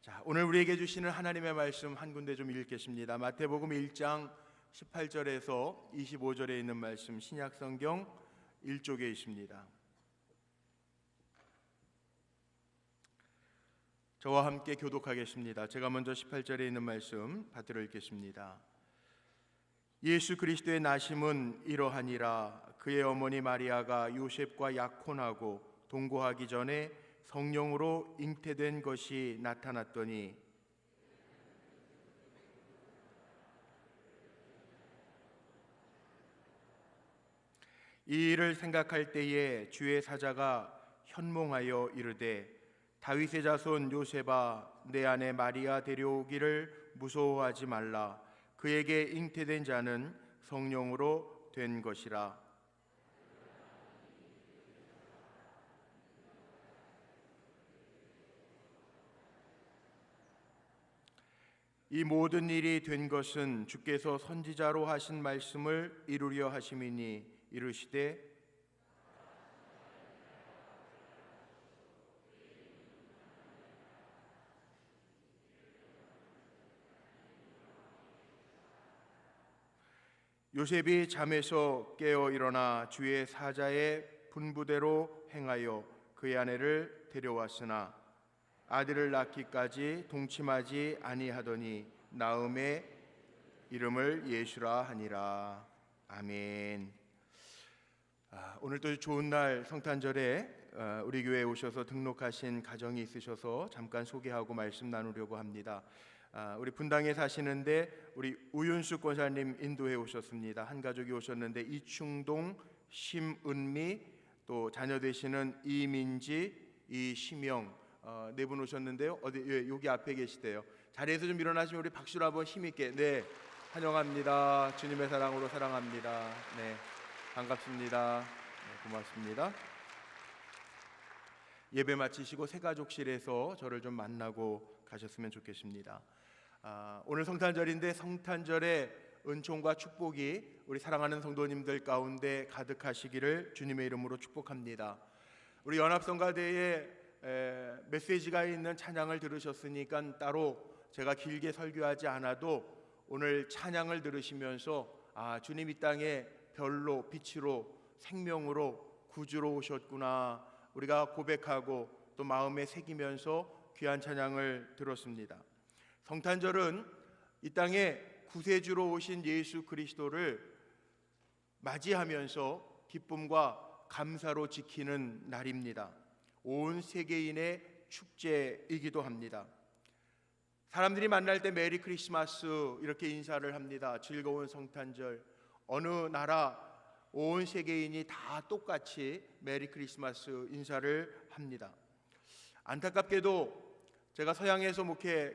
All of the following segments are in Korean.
자, 오늘 우리에게 주시는 하나님의 말씀 한 군데 좀 읽겠습니다. 마태복음 1장 18절에서 25절에 있는 말씀, 신약성경 1쪽에 있습니다. 저와 함께 교독하겠습니다. 제가 먼저 18절에 있는 말씀 받들어 읽겠습니다. 예수 그리스도의 나심은 이러하니라. 그의 어머니 마리아가 요셉과 약혼하고 동거하기 전에 성령으로 잉태된 것이 나타났더니 이 일을 생각할 때에 주의 사자가 현몽하여 이르되 다윗의 자손 요셉아, 내 아내 마리아 데려오기를 무서워하지 말라. 그에게 잉태된 자는 성령으로 된 것이라. 이 모든 일이 된 것은 주께서 선지자로 하신 말씀을 이루려 하심이니 이르시되 요셉이 잠에서 깨어 일어나 주의 사자의 분부대로 행하여 그의 아내를 데려왔으나 아들을 낳기까지 동침하지 아니하더니 나음의 이름을 예수라 하니라. 아멘. 오늘 또 좋은 날 성탄절에 우리 교회에 오셔서 등록하신 가정이 있으셔서 잠깐 소개하고 말씀 나누려고 합니다. 우리 분당에 사시는데 우리 우윤수 권사님 인도해 오셨습니다. 한 가족이 오셨는데 이충동, 심은미, 또 자녀 되시는 이민지, 이시명 네 분 오셨는데요. 여기 앞에 계시대요. 자리에서 좀 일어나시면 우리 박수로 한번 힘있게 환영합니다. 주님의 사랑으로 사랑합니다. 반갑습니다. 고맙습니다. 예배 마치시고 새가족실에서 저를 좀 만나고 가셨으면 좋겠습니다. 오늘 성탄절인데 성탄절의 은총과 축복이 우리 사랑하는 성도님들 가운데 가득하시기를 주님의 이름으로 축복합니다. 우리 연합성가대에 메시지가 있는 찬양을 들으셨으니까 따로 제가 길게 설교하지 않아도 오늘 찬양을 들으시면서 주님 이 땅에 별로, 빛으로, 생명으로, 구주로 오셨구나 우리가 고백하고 또 마음에 새기면서 귀한 찬양을 들었습니다. 성탄절은 이 땅에 구세주로 오신 예수 그리스도를 맞이하면서 기쁨과 감사로 지키는 날입니다. 온 세계인의 축제이기도 합니다. 사람들이 만날 때 메리 크리스마스 이렇게 인사를 합니다. 즐거운 성탄절. 어느 나라 온 세계인이 다 똑같이 메리 크리스마스 인사를 합니다. 안타깝게도 제가 서양에서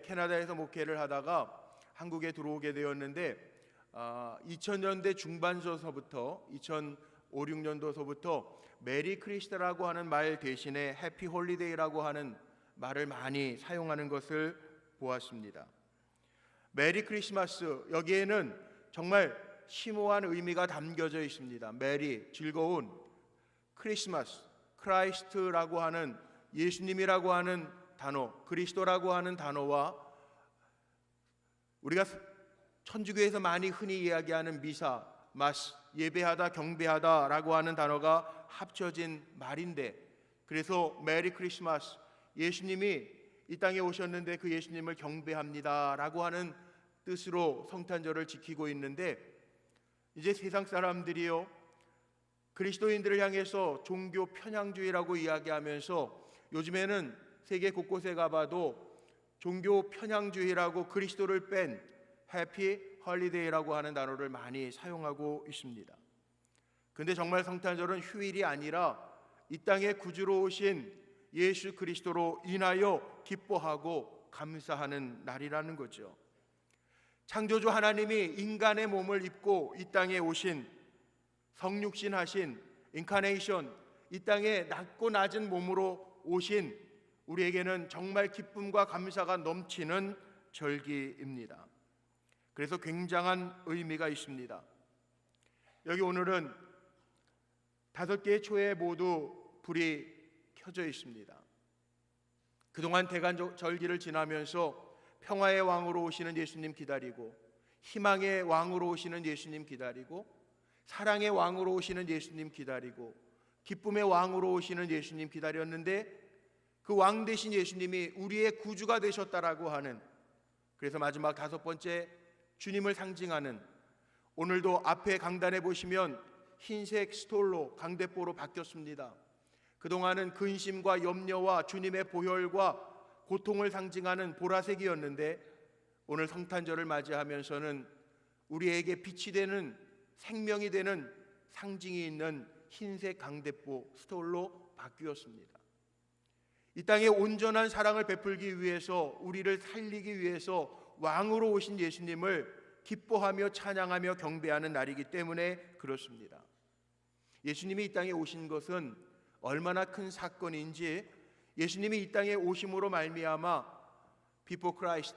캐나다에서 목회를 하다가 한국에 들어오게 되었는데 2000년대 중반서부터 2005, 6년도서부터 메리 크리스마스라고 하는 말 대신에 해피 홀리데이라고 하는 말을 많이 사용하는 것을 보았습니다. 메리 크리스마스, 여기에는 정말 심오한 의미가 담겨져 있습니다. 메리, 즐거운, 크리스마스, 크라이스트라고 하는 예수님이라고 하는 단어, 그리스도라고 하는 단어와 우리가 천주교에서 많이 흔히 이야기하는 미사, 마스, 예배하다, 경배하다라고 하는 단어가 합쳐진 말인데, 그래서 메리 크리스마스, 예수님이 이 땅에 오셨는데 그 예수님을 경배합니다라고 하는 뜻으로 성탄절을 지키고 있는데, 이제 세상 사람들이요 그리스도인들을 향해서 종교 편향주의라고 이야기하면서 요즘에는 세계 곳곳에 가봐도 종교 편향주의라고 그리스도를 뺀 해피 홀리데이라고 하는 단어를 많이 사용하고 있습니다. 근데 정말 성탄절은 휴일이 아니라 이 땅에 구주로 오신 예수 그리스도로 인하여 기뻐하고 감사하는 날이라는 거죠. 창조주 하나님이 인간의 몸을 입고 이 땅에 오신, 성육신 하신 인카네이션, 이 땅에 낮고 낮은 몸으로 오신 우리에게는 정말 기쁨과 감사가 넘치는 절기입니다. 그래서 굉장한 의미가 있습니다. 여기 오늘은 5개의 초에 모두 불이 켜져 있습니다. 그동안 대간절기를 지나면서 평화의 왕으로 오시는 예수님 기다리고, 희망의 왕으로 오시는 예수님 기다리고, 사랑의 왕으로 오시는 예수님 기다리고, 기쁨의 왕으로 오시는 예수님 기다렸는데, 그 왕 되신 예수님이 우리의 구주가 되셨다라고 하는, 그래서 마지막 다섯 번째 주님을 상징하는, 오늘도 앞에 강단에 보시면 흰색 스톨로 강대포로 바뀌었습니다. 그동안은 근심과 염려와 주님의 보혈과 고통을 상징하는 보라색이었는데, 오늘 성탄절을 맞이하면서는 우리에게 빛이 되는, 생명이 되는 상징이 있는 흰색 강대포 스톨로 바뀌었습니다. 이 땅에 온전한 사랑을 베풀기 위해서, 우리를 살리기 위해서 왕으로 오신 예수님을 기뻐하며 찬양하며 경배하는 날이기 때문에 그렇습니다. 예수님이 이 땅에 오신 것은 얼마나 큰 사건인지, 예수님이 이 땅에 오심으로 말미암아 Before Christ,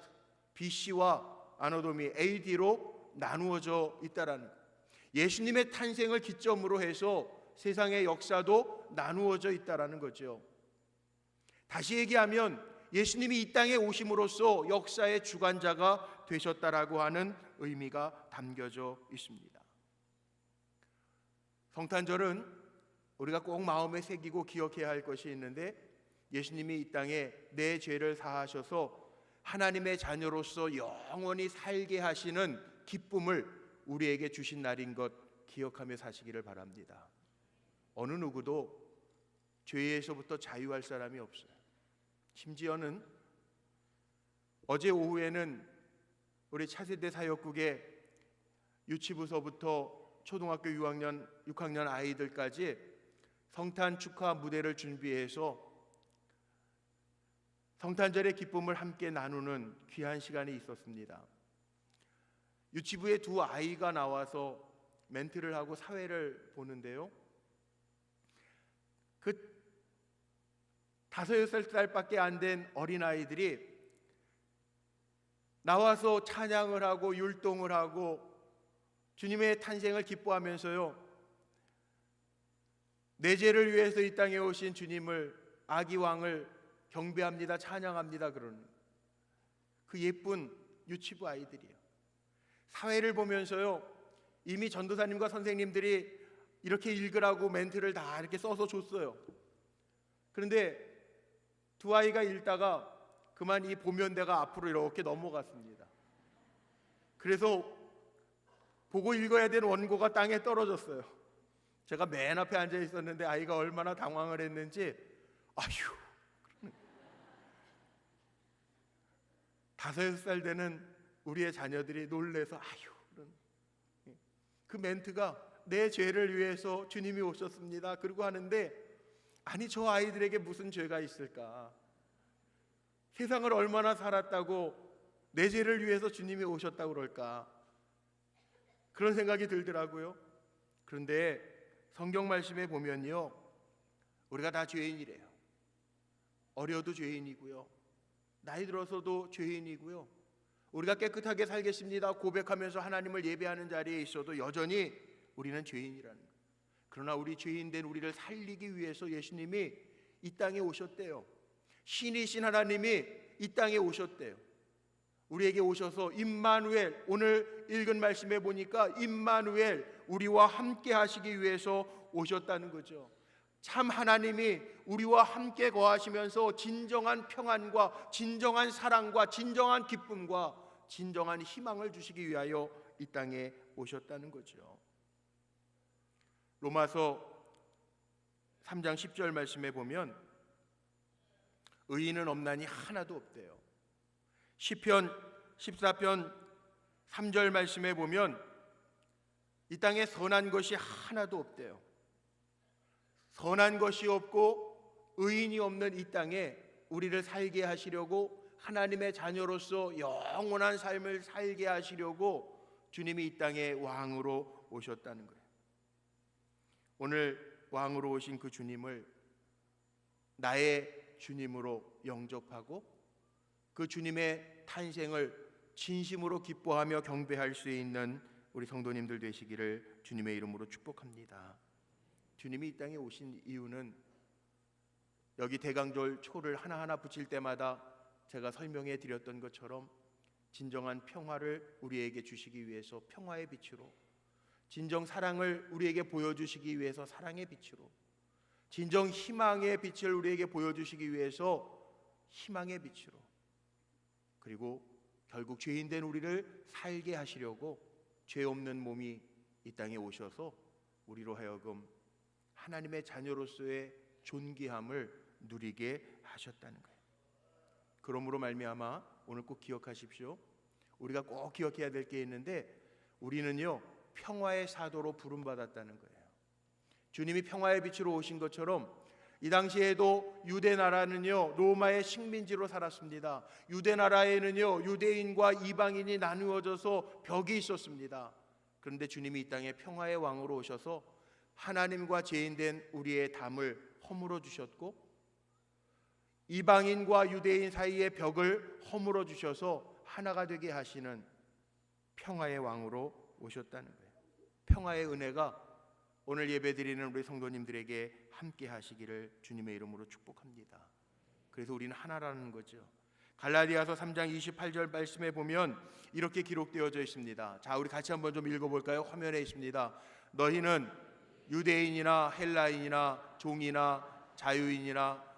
BC와 아노도미 AD로 나누어져 있다라는 것. 예수님의 탄생을 기점으로 해서 세상의 역사도 나누어져 있다라는 거죠. 다시 얘기하면 예수님이 이 땅에 오심으로써 역사의 주관자가 되셨다라고 하는 의미가 담겨져 있습니다. 성탄절은 우리가 꼭 마음에 새기고 기억해야 할 것이 있는데, 예수님이 이 땅에 내 죄를 사하셔서 하나님의 자녀로서 영원히 살게 하시는 기쁨을 우리에게 주신 날인 것 기억하며 사시기를 바랍니다. 어느 누구도 죄에서부터 자유할 사람이 없어요. 심지어는 어제 오후에는 우리 차세대 사역국의 유치부서부터 초등학교 6학년 아이들까지 성탄 축하 무대를 준비해서 성탄절의 기쁨을 함께 나누는 귀한 시간이 있었습니다. 유치부의 두 아이가 나와서 멘트를 하고 사회를 보는데요, 그 5-6살밖에 안 된 어린아이들이 나와서 찬양을 하고 율동을 하고 주님의 탄생을 기뻐하면서요, 내 죄를 위해서 이 땅에 오신 주님을, 아기 왕을 경배합니다, 찬양합니다 그러는 그 예쁜 유치부 아이들이요. 사회를 보면서요, 이미 전도사님과 선생님들이 이렇게 읽으라고 멘트를 다 이렇게 써서 줬어요. 그런데 두 아이가 읽다가 그만 이 보면대가 앞으로 이렇게 넘어갔습니다. 그래서 보고 읽어야 되는 원고가 땅에 떨어졌어요. 제가 맨 앞에 앉아 있었는데 아이가 얼마나 당황을 했는지, 아휴, 5-6살 되는 우리의 자녀들이 놀래서 아휴, 그 멘트가 내 죄를 위해서 주님이 오셨습니다 그러고 하는데, 아니 저 아이들에게 무슨 죄가 있을까? 세상을 얼마나 살았다고 내 죄를 위해서 주님이 오셨다고 그럴까? 그런 생각이 들더라고요. 그런데 성경 말씀에 보면요, 우리가 다 죄인이래요. 어려도 죄인이고요, 나이 들어서도 죄인이고요, 우리가 깨끗하게 살겠습니다 고백하면서 하나님을 예배하는 자리에 있어도 여전히 우리는 죄인이라는 거예요. 그러나 우리 죄인된 우리를 살리기 위해서 예수님이 이 땅에 오셨대요. 신이신 하나님이 이 땅에 오셨대요. 우리에게 오셔서 임마누엘, 오늘 읽은 말씀에 보니까 임마누엘, 우리와 함께 하시기 위해서 오셨다는 거죠. 참 하나님이 우리와 함께 거하시면서 진정한 평안과 진정한 사랑과 진정한 기쁨과 진정한 희망을 주시기 위하여 이 땅에 오셨다는 거죠. 로마서 3장 10절 말씀에 보면 의인은 없나니 하나도 없대요. 시편 14편 3절 말씀에 보면 이 땅에 선한 것이 하나도 없대요. 선한 것이 없고 의인이 없는 이 땅에 우리를 살게 하시려고, 하나님의 자녀로서 영원한 삶을 살게 하시려고 주님이 이 땅에 왕으로 오셨다는 거예요. 오늘 왕으로 오신 그 주님을 나의 주님으로 영접하고 그 주님의 탄생을 진심으로 기뻐하며 경배할 수 있는 우리 성도님들 되시기를 주님의 이름으로 축복합니다. 주님이 이 땅에 오신 이유는 여기 대강절 초를 하나하나 붙일 때마다 제가 설명해 드렸던 것처럼 진정한 평화를 우리에게 주시기 위해서 평화의 빛으로, 진정 사랑을 우리에게 보여주시기 위해서 사랑의 빛으로, 진정 희망의 빛을 우리에게 보여주시기 위해서 희망의 빛으로, 그리고 결국 죄인된 우리를 살게 하시려고 죄 없는 몸이 이 땅에 오셔서 우리로 하여금 하나님의 자녀로서의 존귀함을 누리게 하셨다는 거예요. 그러므로 말미암아 오늘 꼭 기억하십시오. 우리가 꼭 기억해야 될 게 있는데, 우리는요 평화의 사도로 부름받았다는 거예요. 주님이 평화의 빛으로 오신 것처럼 이 당시에도 유대 나라는요 로마의 식민지로 살았습니다. 유대 나라에는요 유대인과 이방인이 나누어져서 벽이 있었습니다. 그런데 주님이 이 땅에 평화의 왕으로 오셔서 하나님과 죄인된 우리의 담을 허물어 주셨고, 이방인과 유대인 사이의 벽을 허물어 주셔서 하나가 되게 하시는 평화의 왕으로 오셨다는 거예요. 평화의 은혜가 오늘 예배드리는 우리 성도님들에게 함께 하시기를 주님의 이름으로 축복합니다. 그래서 우리는 하나라는 거죠. 갈라디아서 3장 28절 말씀에 보면 이렇게 기록되어져 있습니다. 자, 우리 같이 한번 좀 읽어볼까요? 화면에 있습니다. 너희는 유대인이나 헬라인이나 종이나 자유인이나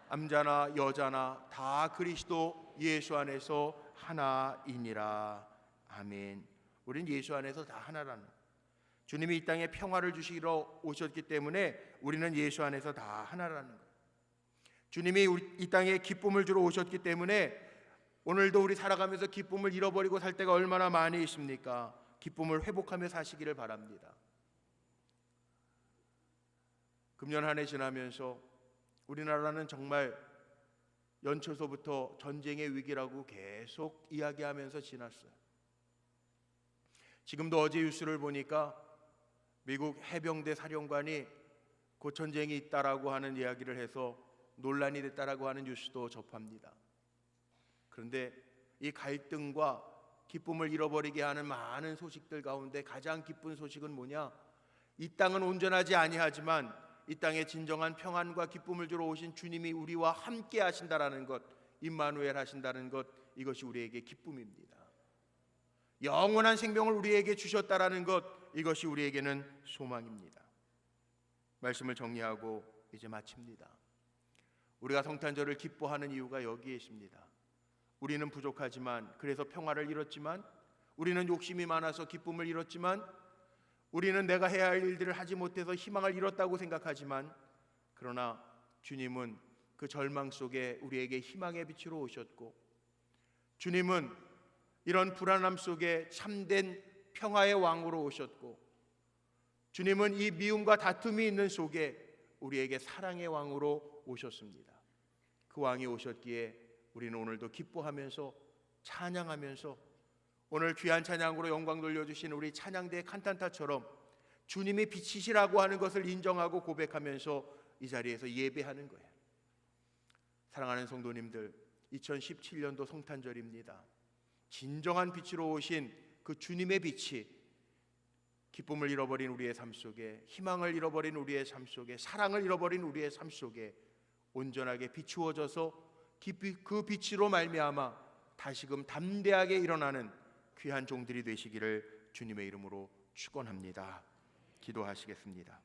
남자나 여자나 다 그리스도 예수 안에서 하나이니라. 아멘. 우린 예수 안에서 다 하나라는, 주님이 이 땅에 평화를 주시러 오셨기 때문에 우리는 예수 안에서 다 하나라는 거예요. 주님이 이 땅에 기쁨을 주러 오셨기 때문에 오늘도 우리 살아가면서 기쁨을 잃어버리고 살 때가 얼마나 많이 있습니까? 기쁨을 회복하며 사시기를 바랍니다. 금년 한 해 지나면서 우리나라는 정말 연초서부터 전쟁의 위기라고 계속 이야기하면서 지났어요. 지금도 어제 뉴스를 보니까 미국 해병대 사령관이 곧 전쟁이 있다라고 하는 이야기를 해서 논란이 됐다라고 하는 뉴스도 접합니다. 그런데 이 갈등과 기쁨을 잃어버리게 하는 많은 소식들 가운데 가장 기쁜 소식은 뭐냐? 이 땅은 온전하지 아니하지만 이 땅에 진정한 평안과 기쁨을 주러 오신 주님이 우리와 함께 하신다라는 것, 임마누엘 하신다는 것, 이것이 우리에게 기쁨입니다. 영원한 생명을 우리에게 주셨다라는 것, 이것이 우리에게는 소망입니다. 말씀을 정리하고 이제 마칩니다. 우리가 성탄절을 기뻐하는 이유가 여기에 있습니다. 우리는 부족하지만, 그래서 평화를 잃었지만, 우리는 욕심이 많아서 기쁨을 잃었지만, 우리는 내가 해야 할 일들을 하지 못해서 희망을 잃었다고 생각하지만, 그러나 주님은 그 절망 속에 우리에게 희망의 빛으로 오셨고, 주님은 이런 불안함 속에 참된 평화의 왕으로 오셨고, 주님은 이 미움과 다툼이 있는 속에 우리에게 사랑의 왕으로 오셨습니다. 그 왕이 오셨기에 우리는 오늘도 기뻐하면서 찬양하면서, 오늘 귀한 찬양으로 영광 돌려주신 우리 찬양대 칸탄타처럼 주님이 빛이시라고 하는 것을 인정하고 고백하면서 이 자리에서 예배하는 거예요. 사랑하는 성도님들, 2017년도 성탄절입니다. 진정한 빛으로 오신 그 주님의 빛이 기쁨을 잃어버린 우리의 삶 속에, 희망을 잃어버린 우리의 삶 속에, 사랑을 잃어버린 우리의 삶 속에 온전하게 비추어져서 그 빛으로 말미암아 다시금 담대하게 일어나는 귀한 종들이 되시기를 주님의 이름으로 축원합니다. 기도하시겠습니다.